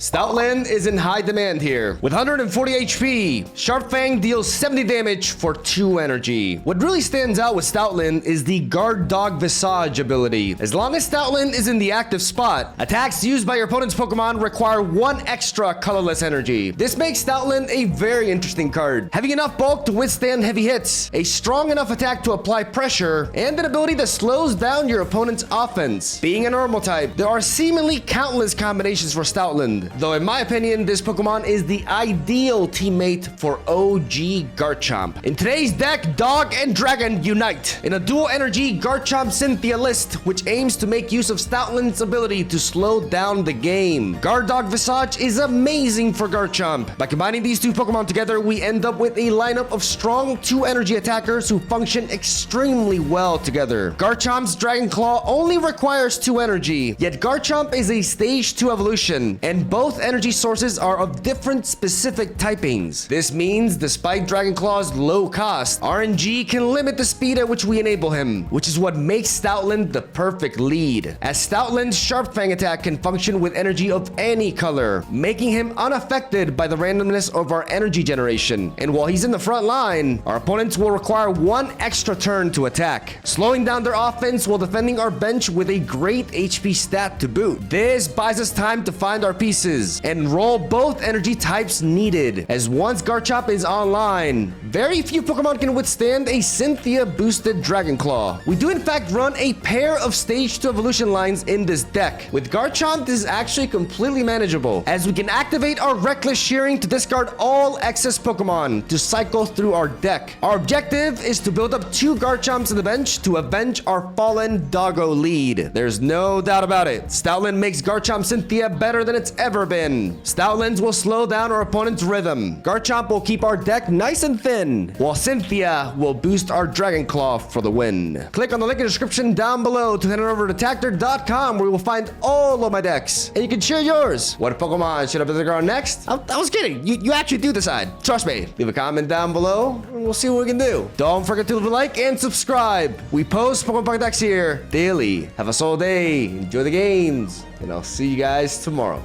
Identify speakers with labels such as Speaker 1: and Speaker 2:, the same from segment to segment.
Speaker 1: Stoutland is in high demand here. With 140 HP, Sharp Fang deals 70 damage for 2 energy. What really stands out with Stoutland is the Guard Dog Visage ability. As long as Stoutland is in the active spot, attacks used by your opponent's Pokemon require 1 extra colorless energy. This makes Stoutland a very interesting card. Having enough bulk to withstand heavy hits, a strong enough attack to apply pressure, and an ability that slows down your opponent's offense. Being a normal type, there are seemingly countless combinations for Stoutland. Though in my opinion, this Pokemon is the ideal teammate for OG Garchomp. In today's deck, Dog and Dragon unite in a dual energy Garchomp Cynthia list, which aims to make use of Stoutland's ability to slow down the game. Guard Dog Visage is amazing for Garchomp. By combining these two Pokemon together, we end up with a lineup of strong 2 energy attackers who function extremely well together. Garchomp's Dragon Claw only requires 2 energy, yet Garchomp is a stage 2 evolution, and both energy sources are of different specific typings. This means, despite Dragon Claw's low cost, RNG can limit the speed at which we enable him, which is what makes Stoutland the perfect lead, as Stoutland's Sharp Fang attack can function with energy of any color, making him unaffected by the randomness of our energy generation. And while he's in the front line, our opponents will require 1 extra turn to attack, slowing down their offense while defending our bench with a great HP stat to boot. This buys us time to find our pieces and roll both energy types needed, as once Garchomp is online, very few Pokemon can withstand a Cynthia boosted Dragon Claw. We do in fact run a pair of stage 2 evolution lines in this deck. With Garchomp, this is actually completely manageable, as we can activate our Reckless Shearing to discard all excess Pokemon to cycle through our deck. Our objective is to build up 2 Garchomps in the bench to avenge our fallen Doggo lead. There's no doubt about it. Stoutland makes Garchomp Cynthia better than it's ever been. Stoutlands will slow down our opponent's rhythm. Garchomp will keep our deck nice and thin, while Cynthia will boost our Dragon Claw for the win. Click on the link in the description down below to head on over to Tactor.com, where you will find all of my decks, and you can share yours. What Pokemon should I be on next? I was kidding. You actually do decide. Trust me. Leave a comment down below, and we'll see what we can do. Don't forget to leave a like and subscribe. We post Pokemon Park decks here daily. Have a solid day. Enjoy the games, and I'll see you guys tomorrow.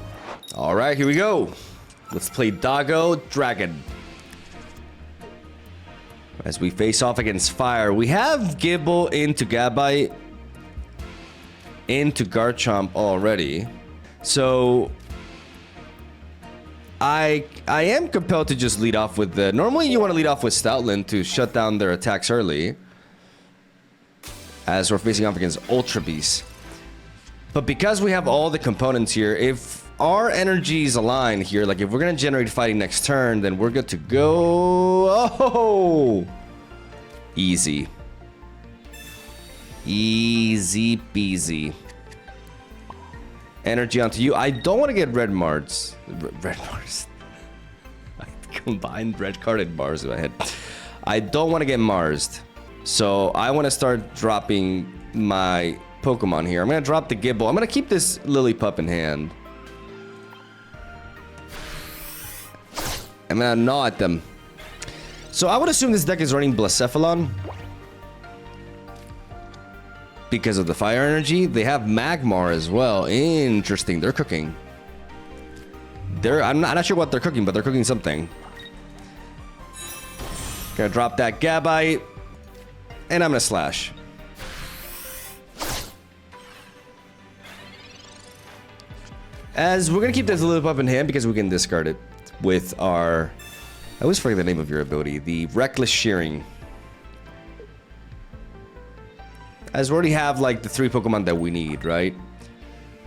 Speaker 1: All right, here we go. Let's play Doggo Dragon. As we face off against Fire, we have Gible into Gabite, into Garchomp already. So I am compelled to just lead off with the... Normally you want to lead off with Stoutland to shut down their attacks early, as we're facing off against Ultra Beast. But because we have all the components here, if our energies align here, like if we're gonna generate fighting next turn, then we're good to go. Oh, easy peasy. Energy onto you. I don't want to get red Mars. Red Mars. I combined red card and Mars in my head. I don't want to get Marsed, so I want to start dropping my Pokemon here. I'm gonna drop the Gible. I'm gonna keep this Lillipup in hand. I'm gonna gnaw at them. So I would assume this deck is running Blacephalon because of the fire energy. They have Magmar as well. Interesting. They're cooking. I'm not sure what they're cooking, but they're cooking something. Gonna drop that Gabite, and I'm gonna slash. As we're gonna keep this Lillipup in hand because we can discard it with our... I always forget the name of your ability. The Reckless Shearing. As we already have like the 3 Pokemon that we need, right?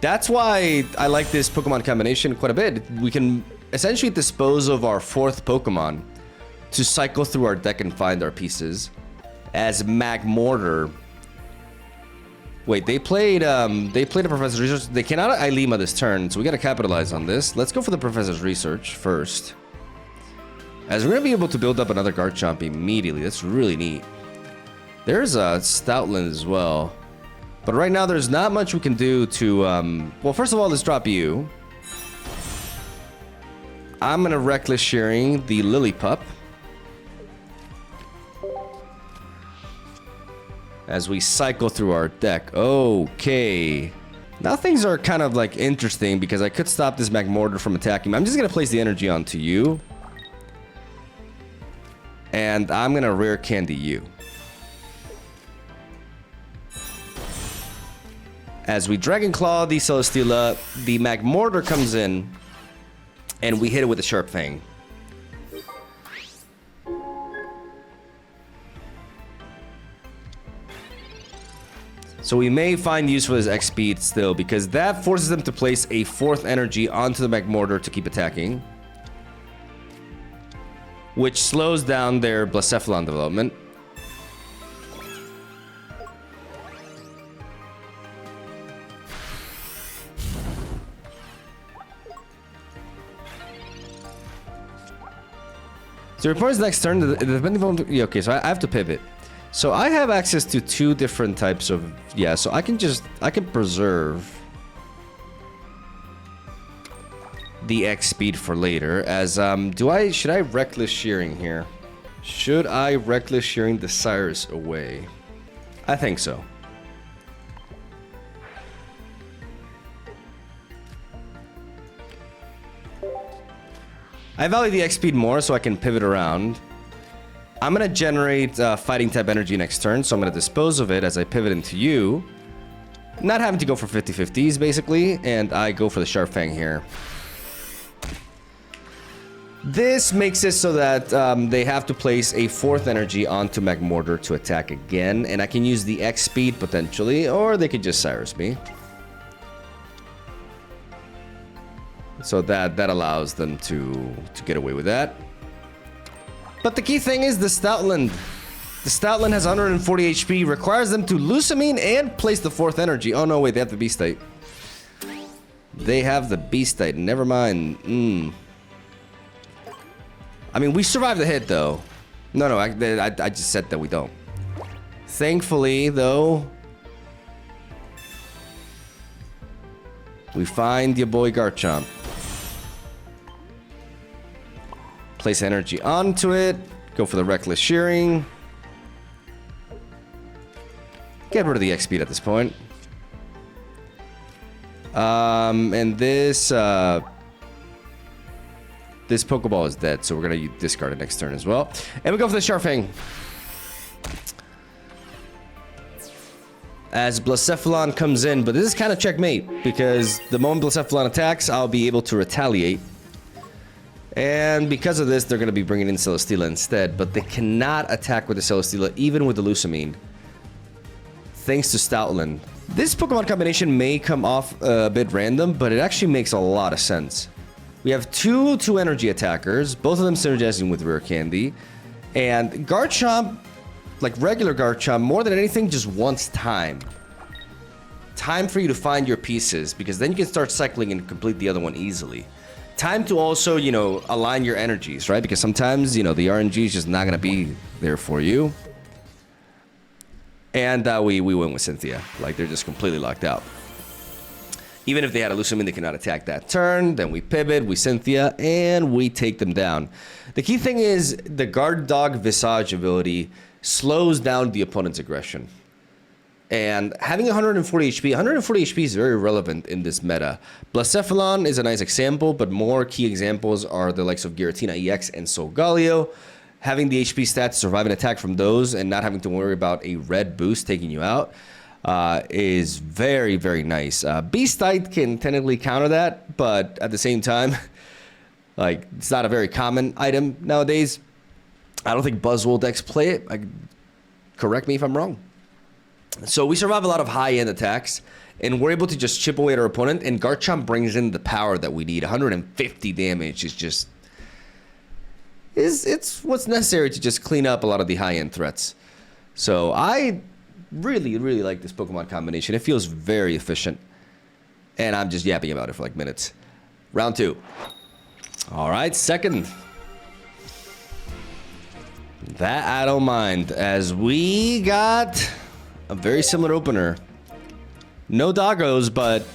Speaker 1: That's why I like this Pokemon combination quite a bit. We can essentially dispose of our 4th Pokemon to cycle through our deck and find our pieces. As Magmortar. Wait, they played a Professor's Research. They cannot Ilima this turn, so we gotta capitalize on this. Let's go for the Professor's Research first, as we're gonna be able to build up another Garchomp immediately. That's really neat. There's a Stoutland as well, but right now there's not much we can do to... well, first of all, let's drop you. I'm gonna Reckless Shearing the Lillipup. as we cycle through our deck. Okay. Now things are kind of like interesting because I could stop this Magmortar from attacking. I'm just going to place the energy onto you. And I'm going to rare candy you. As we Dragon Claw the Celesteela, the Magmortar comes in and we hit it with a Sharp Fang. So we may find use for this X speed still, because that forces them to place a 4th energy onto the Magmortar to keep attacking, which slows down their Blacephalon development. So your opponent's next turn, depending on... Yeah, okay, so I have to pivot. So I have access to 2 different types of... Yeah, so I can preserve the X speed for later. As, should I Reckless Shearing here? Should I Reckless Shearing the Cyrus away? I think so. I value the X speed more so I can pivot around. I'm going to generate fighting type energy next turn, so I'm going to dispose of it as I pivot into you. Not having to go for 50-50s, basically, and I go for the Sharp Fang here. This makes it so that they have to place a 4th energy onto Magmortar to attack again, and I can use the X speed potentially, or they could just Cyrus me. So that allows them to get away with that. But the key thing is the Stoutland. The Stoutland has 140 HP, requires them to Lusamine and place the 4th energy. Oh no, wait, they have the Beast type. They have the Beast type, never mind. I mean, we survived the hit though. No, I just said that we don't. Thankfully, though, we find your boy Garchomp. Place energy onto it. Go for the Reckless Shearing. Get rid of the X speed at this point. And this Pokeball is dead, so we're gonna discard it next turn as well. And we go for the Sharp Fang. As Blacephalon comes in, but this is kind of checkmate, because the moment Blacephalon attacks, I'll be able to retaliate. And because of this, they're going to be bringing in Celesteela instead, but they cannot attack with the Celesteela, even with the Lusamine. Thanks to Stoutland. This Pokemon combination may come off a bit random, but it actually makes a lot of sense. We have two energy attackers, both of them synergizing with Rare Candy. And Garchomp, like regular Garchomp, more than anything, just wants time. Time for you to find your pieces, because then you can start cycling and complete the other one easily. Time to also, you know, align your energies, right? Because sometimes, you know, the RNG is just not going to be there for you. And we win with Cynthia. Like, they're just completely locked out. Even if they had a Lusamine, they cannot attack that turn. Then we pivot, we Cynthia, and we take them down. The key thing is the Guard Dog Visage ability slows down the opponent's aggression. And having 140 HP is very relevant in this meta. Blacephalon is a nice example, but more key examples are the likes of Giratina EX and Solgaleo. Having the HP stats to survive an attack from those and not having to worry about a red boost taking you out is very, very nice. Beastite can technically counter that, but at the same time, like, it's not a very common item nowadays. I don't think Buzzwole decks play it. Correct me if I'm wrong. So we survive a lot of high-end attacks, and we're able to just chip away at our opponent, and Garchomp brings in the power that we need. 150 damage is just... It's what's necessary to just clean up a lot of the high-end threats. So I really, really like this Pokemon combination. It feels very efficient. And I'm just yapping about it for like minutes. Round 2. Alright, second. That I don't mind, as we got... a very similar opener. No doggos, but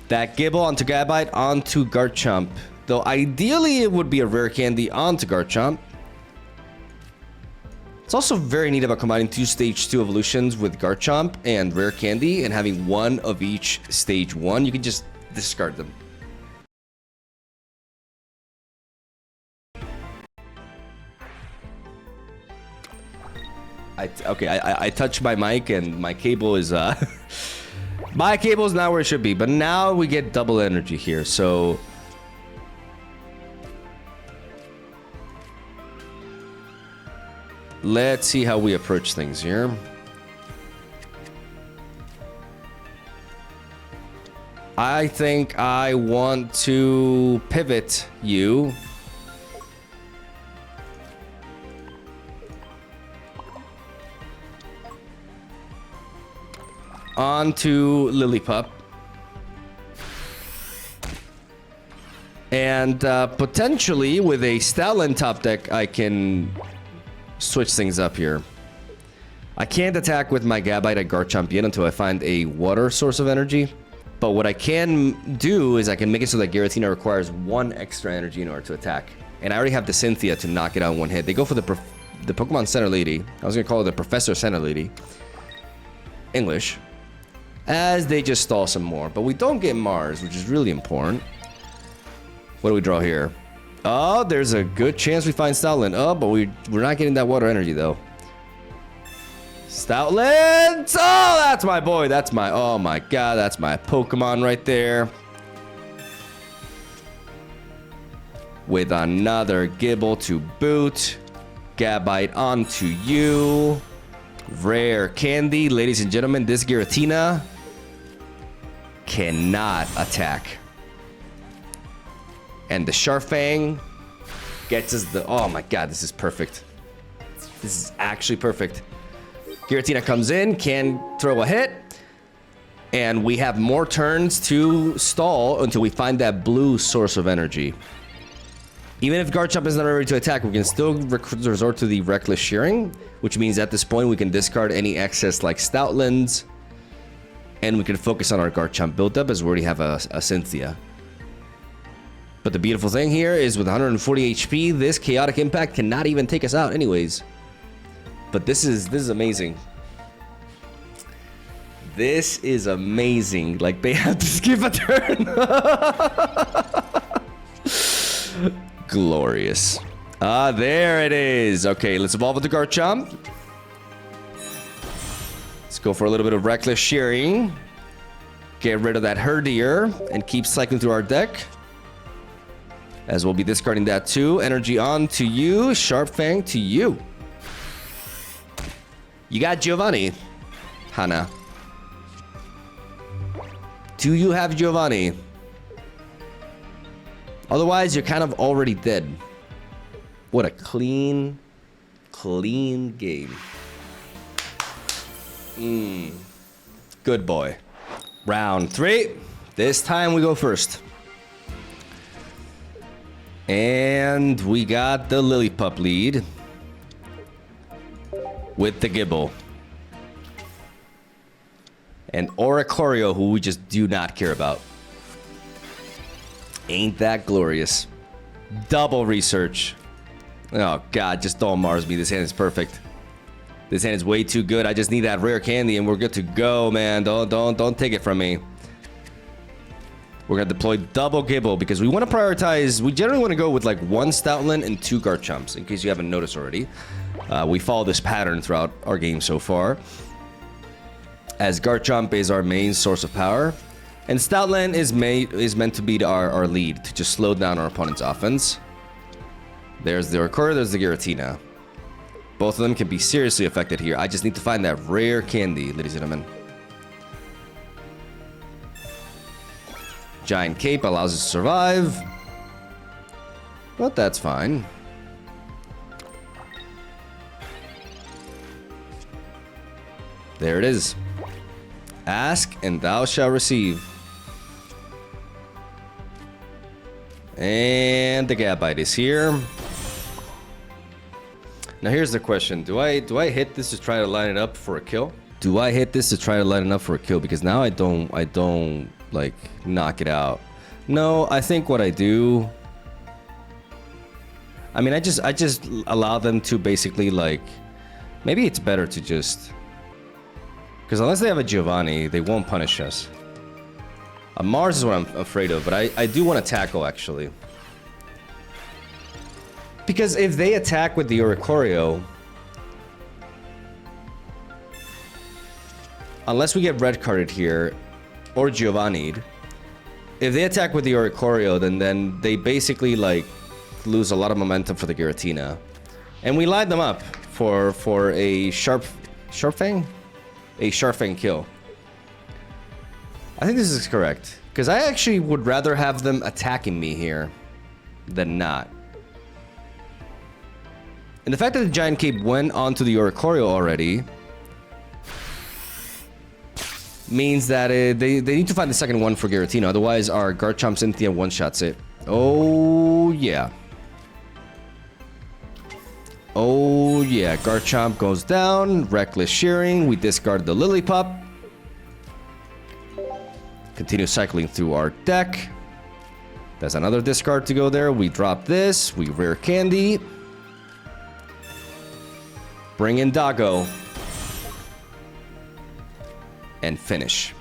Speaker 1: that Gibble onto Gabite onto Garchomp. Though ideally it would be a Rare Candy onto Garchomp. It's also very neat about combining 2 stage 2 evolutions with Garchomp and Rare Candy and having 1 of each stage 1. You can just discard them. I touched my mic and my cable is my cable is not where it should be, but now we get double energy here, so let's see how we approach things here. I think I want to pivot you onto Lillipup. And potentially with a Stoutland top deck, I can switch things up here. I can't attack with my Gabite at Garchomp yet until I find a water source of energy. But what I can do is I can make it so that Giratina requires 1 extra energy in order to attack. And I already have the Cynthia to knock it out in 1 hit. They go for the Pokemon Center Lady. I was going to call her the Professor Center Lady. English. As they just stall some more. But we don't get Mars, which is really important. What do we draw here? Oh, there's a good chance we find Stoutland. Oh, but we're not getting that water energy, though. Stoutland! Oh, that's my boy. That's my... Oh, my God. That's my Pokemon right there. With another Gibble to boot. Gabite onto you. Rare Candy. Ladies and gentlemen, this Giratina cannot attack. And the Sharfang gets us the... Oh my God, this is perfect. This is actually perfect. Giratina comes in, can throw a hit. And we have more turns to stall until we find that blue source of energy. Even if Garchomp is not ready to attack, we can still resort to the Reckless Shearing, which means at this point we can discard any excess like Stoutlands, and we can focus on our Garchomp build-up as we already have a Cynthia. But the beautiful thing here is with 140 HP, this Chaotic Impact cannot even take us out anyways. But this is amazing. This is amazing. Like, they have to skip a turn. Glorious. Ah, there it is. Okay, let's evolve with the Garchomp. Let's go for a little bit of Reckless Shearing. Get rid of that Herdier and keep cycling through our deck. As we'll be discarding that too. Energy on to you. Sharpfang to you. You got Giovanni. Hana. Do you have Giovanni? Otherwise, you're kind of already dead. What a clean game. Good boy. Round 3. This time we go first. And we got the Lillipup lead. With the Gibble. And Oricorio, who we just do not care about. Ain't that glorious. Double research. Oh God, just don't Mars me. This hand is perfect. This hand is way too good. I just need that Rare Candy and we're good to go, man. Don't take it from me. We're gonna deploy double Gibble because we want to prioritize. We generally want to go with like 1 Stoutland and 2 Garchomps, in case you haven't noticed already. We follow this pattern throughout our game so far. As Garchomp is our main source of power. And Stoutland is meant to be our lead, to just slow down our opponent's offense. There's the Oricorio, there's the Giratina. Both of them can be seriously affected here. I just need to find that Rare Candy, ladies and gentlemen. Giant Cape allows us to survive. But that's fine. There it is. Ask and thou shalt receive. And the Gabite is here. Now here's the question. Do I hit this to try to line it up for a kill? Do I hit this to try to line it up for a kill? Because now I don't like knock it out. No, I think what I do, I mean, I just allow them to basically like Maybe it's better to just... Because unless they have a Giovanni, they won't punish us. A Mars is what I'm afraid of, but I do want to tackle, actually. Because if they attack with the Oricorio... Unless we get red carded here, or Giovanni'd, if they attack with the Oricorio, then they basically, like, lose a lot of momentum for the Giratina. And we light them up for a Sharp Fang? A Sharp Fang kill. I think this is correct. Because I actually would rather have them attacking me here than not. And the fact that the Giant Cape went onto the Oricorio already means that they need to find the second one for Giratina. Otherwise, our Garchomp Cynthia one-shots it. Oh, yeah. Oh, yeah. Garchomp goes down. Reckless Shearing. We discard the Lillipup. Continue cycling through our deck. There's another discard to go there. We drop this. We Rare Candy. Bring in Doggo. And finish.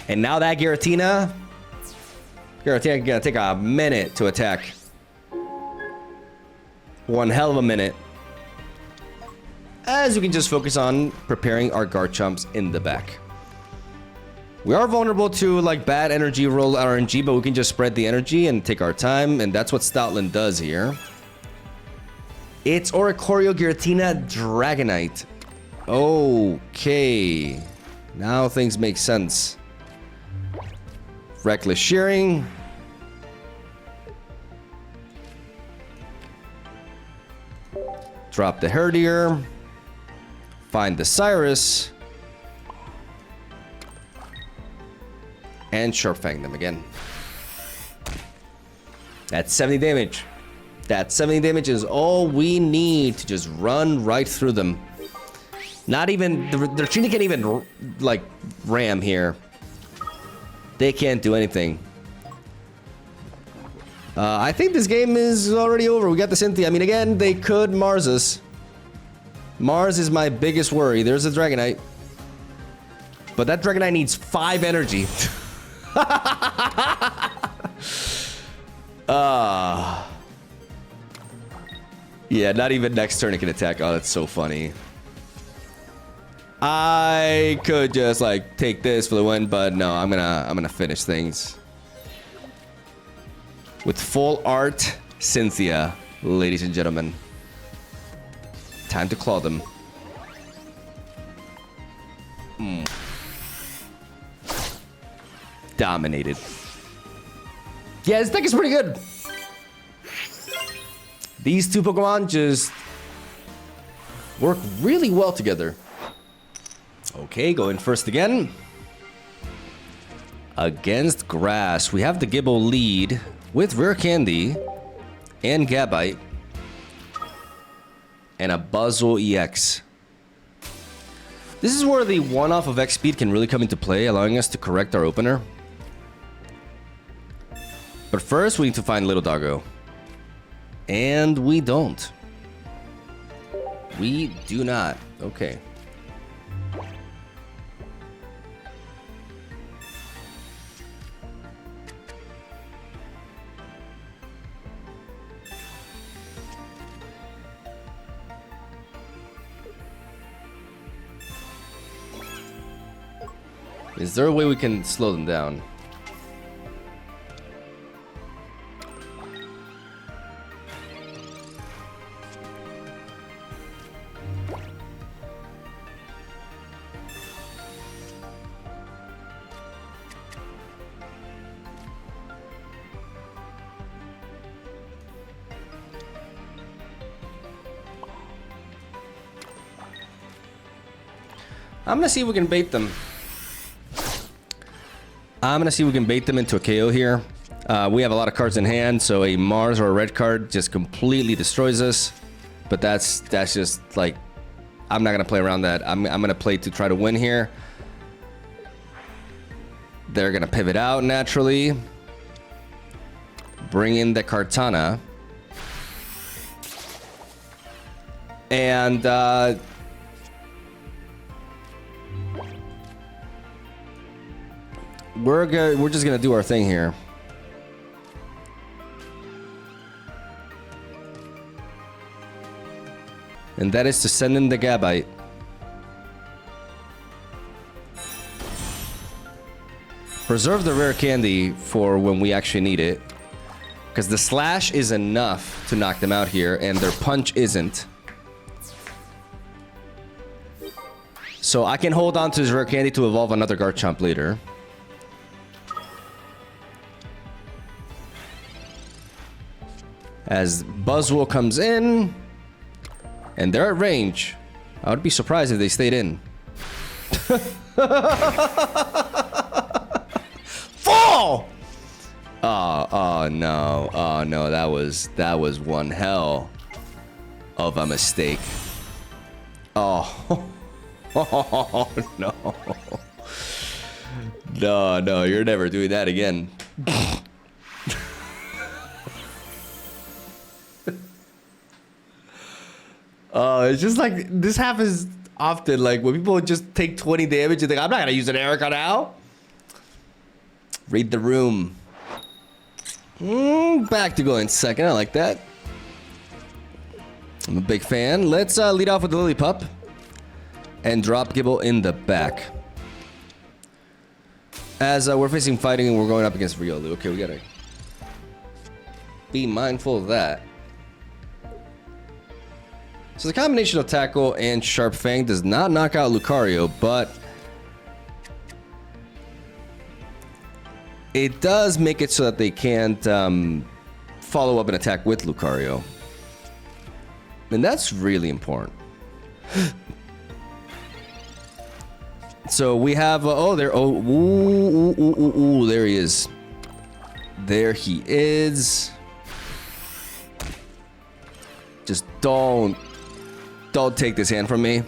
Speaker 1: And now that Giratina gonna take a minute to attack. One hell of a minute. As we can just focus on preparing our Garchomps in the back. We are vulnerable to like bad energy roll RNG, but we can just spread the energy and take our time, and that's what Stoutland does here. It's Oricorio, Giratina, Dragonite. Okay. Now things make sense. Reckless Shearing. Drop the Herdier. Find the Cyrus. And Sharp Fang them again. That's 70 damage. That 70 damage is all we need to just run right through them. Not even... The Trina can't even, like, ram here. They can't do anything. I think this game is already over. We got the Cynthia. I mean, again, they could Mars us. Mars is my biggest worry. There's a Dragonite. But that Dragonite needs 5 energy. Yeah, not even next turn it can attack. Oh, that's so funny. I could just like take this for the win, but no, I'm gonna finish things with full art Cynthia, ladies and gentlemen. Time to claw them. Dominated. Yeah, this deck is pretty good. These two Pokemon just work really well together. Okay, going first again. Against Grass, we have the Gibble lead with Rare Candy and Gabite and a Buzzle EX. This is where the one-off of X Speed can really come into play, allowing us to correct our opener. But first, we need to find Little Doggo. And we don't. We do not. Okay. Is there a way we can slow them down? I'm gonna see if we can bait them. I'm gonna see if we can bait them into a KO here. We have a lot of cards in hand, so a Mars or a red card just completely destroys us. But that's just like, I'm not gonna play around that. I'm gonna play to try to win here. They're gonna pivot out naturally. Bring in the Kartana. And we're just gonna do our thing here. And that is to send in the Gabite. Preserve the rare candy for when we actually need it. Because the slash is enough to knock them out here, and their punch isn't. So I can hold on to this rare candy to evolve another Garchomp later. As Buzzwole comes in, and they're at range. I would be surprised if they stayed in. Fall! Oh no. Oh no, that was one hell of a mistake. Oh. Oh no. No, you're never doing that again. It's just like this happens often. Like when people just take 20 damage and think, I'm not gonna use an Erica now. Read the room. Back to going second. I like that. I'm a big fan. Let's lead off with the Lillipup and drop Gibble in the back. As we're facing fighting and we're going up against Riolu. Okay, we gotta be mindful of that. So the combination of Tackle and Sharp Fang does not knock out Lucario, but it does make it so that they can't follow up an attack with Lucario. And that's really important. So we have, there he is. There he is. Just don't take this hand from me.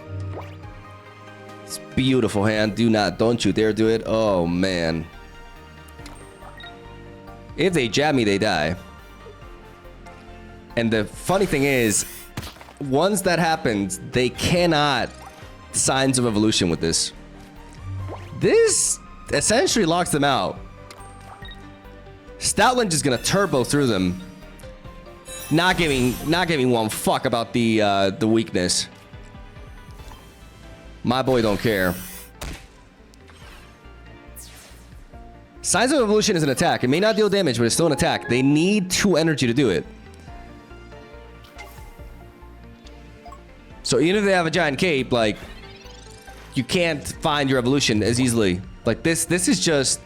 Speaker 1: It's a beautiful hand. Don't you dare do it. Oh man. If they jab me, they die. And the funny thing is, once that happens, they cannot Signs of Evolution with this. This essentially locks them out. Stoutland just gonna turbo through them. Not giving one fuck about the weakness. My boy don't care. Signs of Evolution is an attack. It may not deal damage, but it's still an attack. They need 2 energy to do it. So even if they have a giant cape, like, you can't find your evolution as easily. Like this is just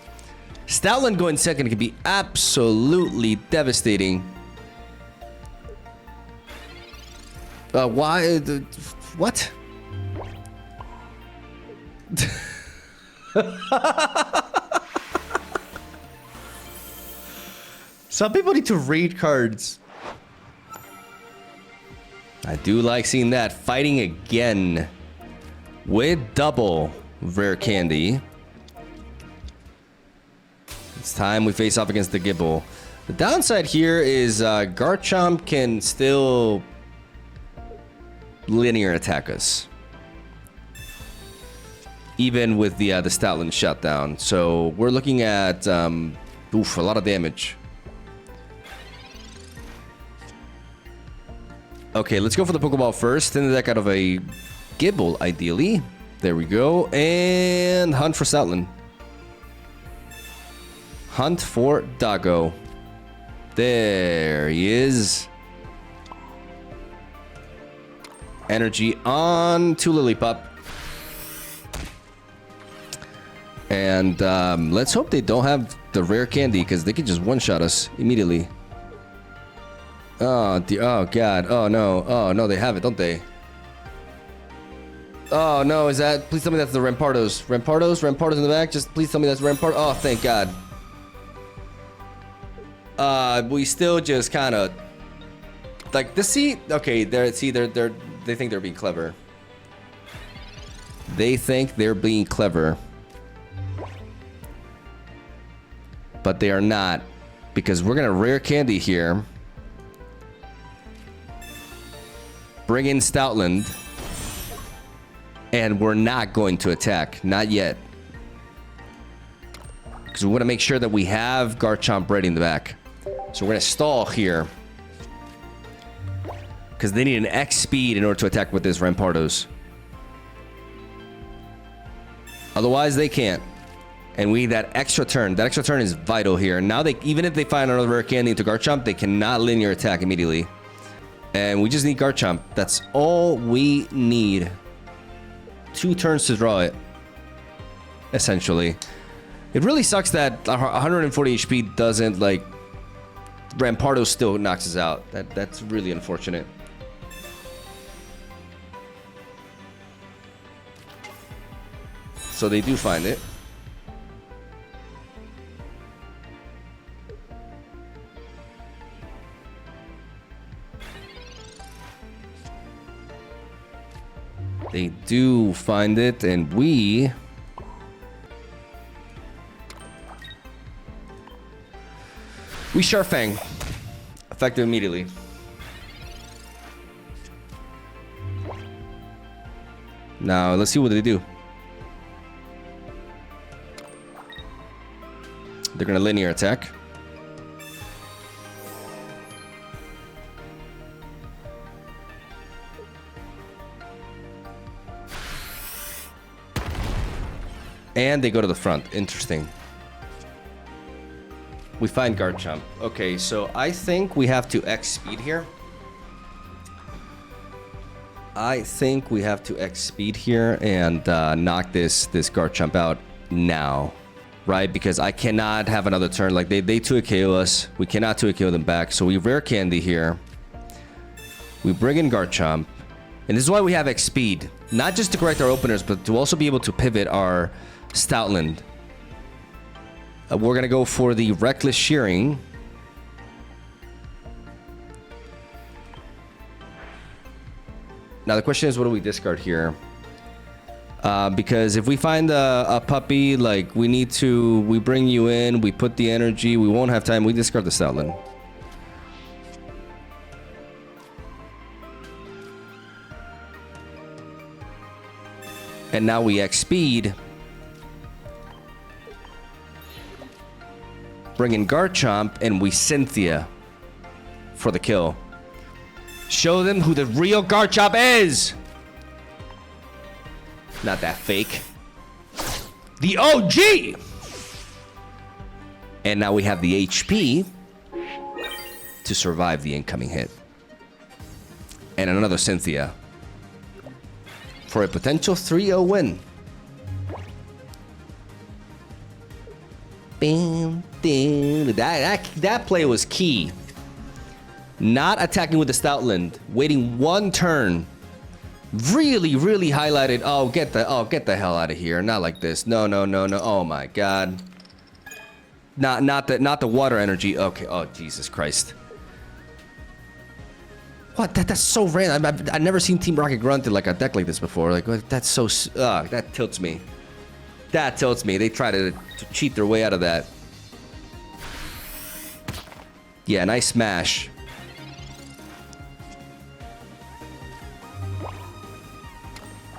Speaker 1: Stoutland going second can be absolutely devastating. Why? What? Some people need to read cards. I do like seeing that. Fighting again with double rare candy. It's time we face off against the Gibble. The downside here is Garchomp can still linear attack us, even with the Stoutland shutdown. So we're looking at a lot of damage. Okay, let's go for the Pokeball first. Thin the deck out of a Gibble, ideally. There we go. And hunt for Stoutland. Hunt for Doggo. There he is. Energy on to Lillipup. And let's hope they don't have the rare candy, because they could just one-shot us immediately. Oh, God. Oh, no, they have it, don't they? Oh, no, is that... Please tell me that's the Rampardos. Rampardos in the back? Just please tell me that's Rampardos. Oh, thank God. We still just kind of... Like, the see... Okay, they think they're being clever. They think they're being clever. But they are not. Because we're going to rare candy here. Bring in Stoutland. And we're not going to attack. Not yet. Because we want to make sure that we have Garchomp ready in the back. So we're going to stall here. Because they need an X speed in order to attack with this Rampardos. Otherwise, they can't. And we need that extra turn. That extra turn is vital here. Now, even if they find another rare candy into Garchomp, they cannot linear attack immediately. And we just need Garchomp. That's all we need. 2 turns to draw it. Essentially. It really sucks that 140 HP doesn't, like... Rampardos still knocks us out. That's really unfortunate. So they do find it. They do find it, and we... Sharp Fang. Effective immediately. Now, let's see what they do. They're gonna linear attack. And they go to the front. Interesting. We find Garchomp. Okay, so I think we have to X speed here. I think we have to X speed here and knock this Garchomp out now. Right? Because I cannot have another turn. Like, they 2-hit KO us. We cannot 2-hit KO them back. So we rare candy here. We bring in Garchomp. And this is why we have X speed. Not just to correct our openers, but to also be able to pivot our Stoutland. We're going to go for the Reckless Shearing. Now the question is, what do we discard here? Because if we find a puppy, like, we bring you in, we put the energy, we won't have time, we discard the Stoutland. And now we X speed. Bring in Garchomp, and we Cynthia for the kill. Show them who the real Garchomp is! Not that fake. The OG! And now we have the HP to survive the incoming hit. And another Cynthia. For a potential 3-0 win. Bam, bam. That play was key. Not attacking with the Stoutland. Waiting 1 turn. Really, really highlighted. Oh, get the hell out of here. Not like this. No. Oh my god. Not the water energy. Okay. Oh, Jesus Christ. What? That's so random. I've never seen Team Rocket grunted like a deck like this before. Like, that's so... that tilts me. That tilts me. They try to cheat their way out of that. Yeah, nice smash.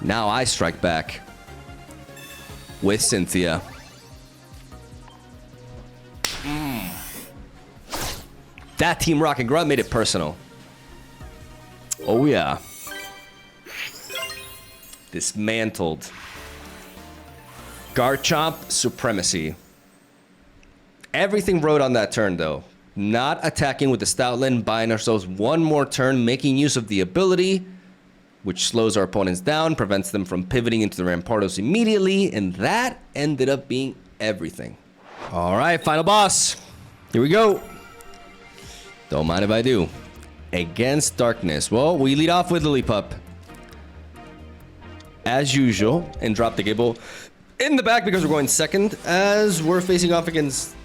Speaker 1: Now I strike back. With Cynthia. That Team Rocket grunt made it personal. Oh yeah. Dismantled. Garchomp supremacy. Everything rode on that turn though. Not attacking with the Stoutland, buying ourselves 1 more turn, making use of the ability, which slows our opponents down, prevents them from pivoting into the Rampardos immediately, and that ended up being everything. All right, final boss. Here we go. Don't mind if I do. Against Darkness. Well, we lead off with Lillipup. As usual, and drop the Gable in the back because we're going second, as we're facing off against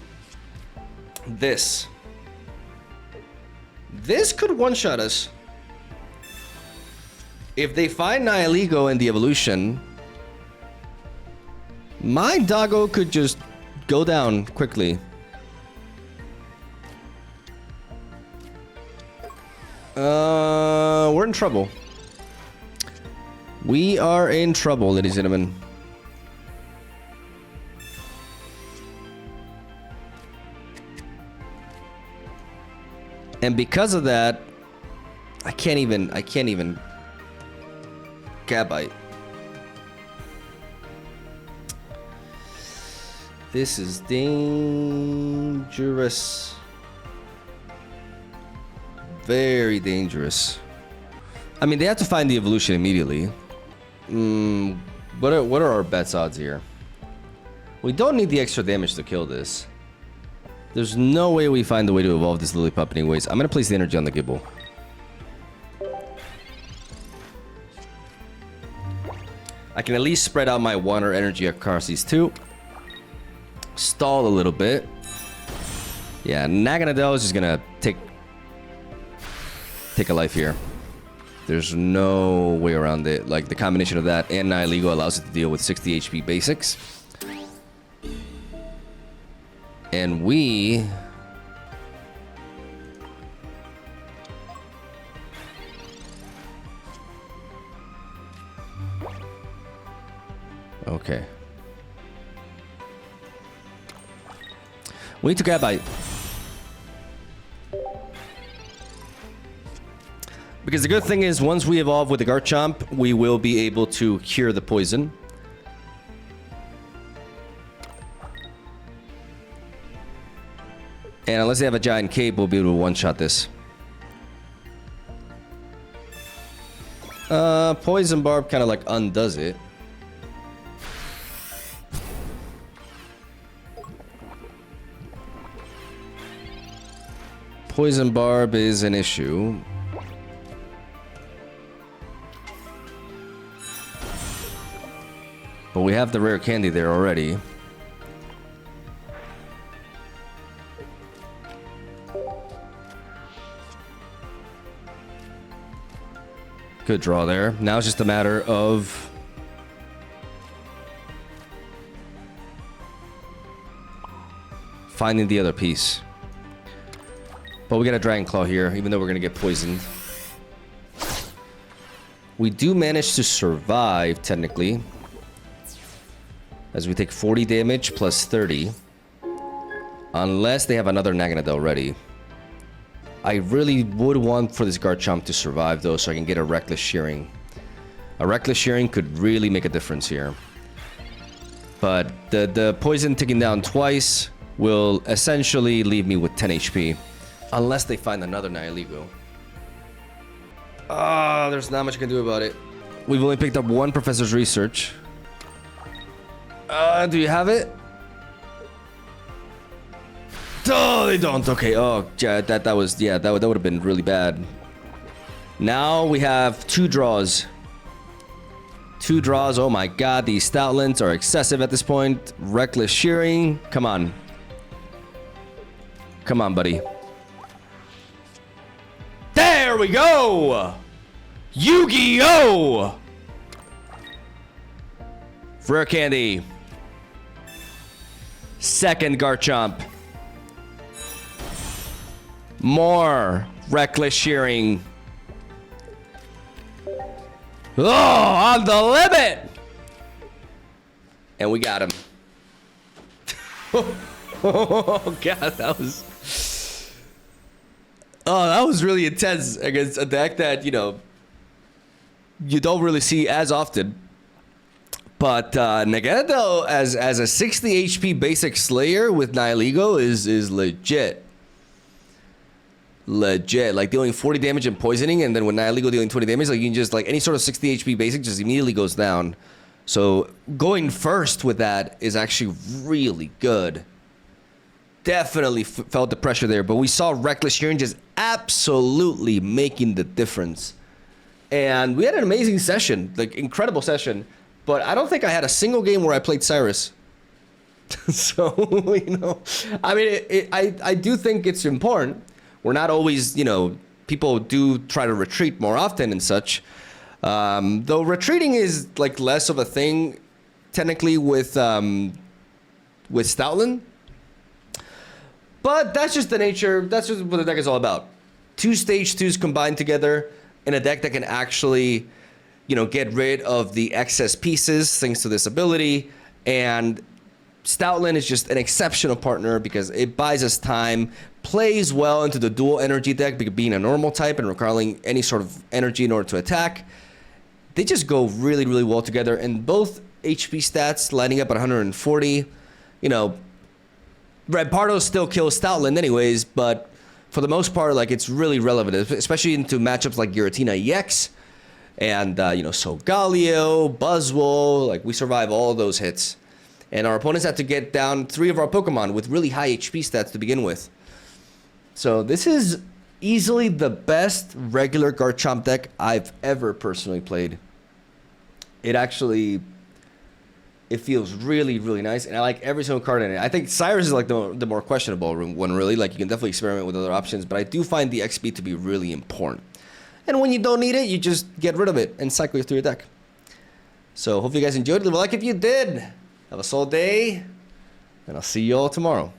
Speaker 1: this. This could one-shot us. If they find Nihilego in the evolution, my doggo could just go down quickly. We're in trouble. We are in trouble, ladies and gentlemen. And because of that, I can't even Gabite. This is dangerous. Very dangerous. I mean, they have to find the evolution immediately. What are our bets odds here? We don't need the extra damage to kill this. There's no way we find a way to evolve this Lillipup anyways. I'm gonna place the energy on the Gibble. I can at least spread out my water energy across these two. Stall a little bit. Yeah, Naganadel is just gonna take a life here. There's no way around it. Like, the combination of that and Nihilego allows it to deal with 60 HP basics. And we... Okay. We need to Gabite. Because the good thing is, once we evolve with the Garchomp, we will be able to cure the poison. And unless they have a giant cape, we'll be able to one-shot this. Poison Barb kind of like undoes it. Poison Barb is an issue. But we have the rare candy there already. Good draw there. Now it's just a matter of finding the other piece. But we got a Dragon Claw here, even though we're gonna get poisoned. We do manage to survive, technically, as we take 40 damage plus 30. Unless they have another Naganadel ready. I really would want for this Garchomp to survive, though, so I can get a Reckless Shearing. A Reckless Shearing could really make a difference here. But the poison ticking down twice will essentially leave me with 10 HP. Unless they find another Nihilego. Ah, there's not much I can do about it. We've only picked up one Professor's Research. Do you have it? Oh, they don't. Okay. Oh, yeah, that would have been really bad. Now we have two draws. Two draws. Oh my god, these Stoutlands are excessive at this point. Reckless Shearing. Come on. Come on, buddy. There we go! Yu-Gi-Oh! Rare candy. Second Garchomp. More Reckless Shearing. Oh, on the limit! And we got him. Oh god, that was... Oh, that was really intense against a deck that, you know, you don't really see as often. But Naganadel as a 60 HP basic Slayer with Nihilego is legit. Legit. Like, dealing 40 damage and poisoning, and then with Nihilego dealing 20 damage, like, you can just, like, any sort of 60 HP basic just immediately goes down. So going first with that is actually really good. Definitely felt the pressure there, but we saw Reckless Shearing just absolutely making the difference. And we had an amazing session, like, incredible session, but I don't think I had a single game where I played Cyrus. So, you know, I mean, I do think it's important. We're not always, you know, people do try to retreat more often and such. Though retreating is, like, less of a thing, technically, with Stoutland. But that's just the nature, that's just what the deck is all about. Two stage 2s combined together in a deck that can actually you know, get rid of the excess pieces thanks to this ability. And Stoutland is just an exceptional partner because it buys us time, plays well into the dual energy deck, being a normal type and requiring any sort of energy in order to attack. They just go really, really well together, and both HP stats lining up at 140. You know, Rampardos still kills Stoutland anyways, but for the most part, like, it's really relevant, especially into matchups like Giratina EX and, you know, Solgaleo, Buzzwole. Like, we survive all those hits. And our opponents had to get down 3 of our Pokemon with really high HP stats to begin with. So this is easily the best regular Garchomp deck I've ever personally played. It actually, it feels really, really nice, and I like every single card in it. I think Cyrus is like the more questionable one, really. Like, you can definitely experiment with other options, but I do find the XP to be really important. And when you don't need it, you just get rid of it and cycle it through your deck. So hopefully you guys enjoyed. Leave a like if you did. Have a solid day, and I'll see you all tomorrow.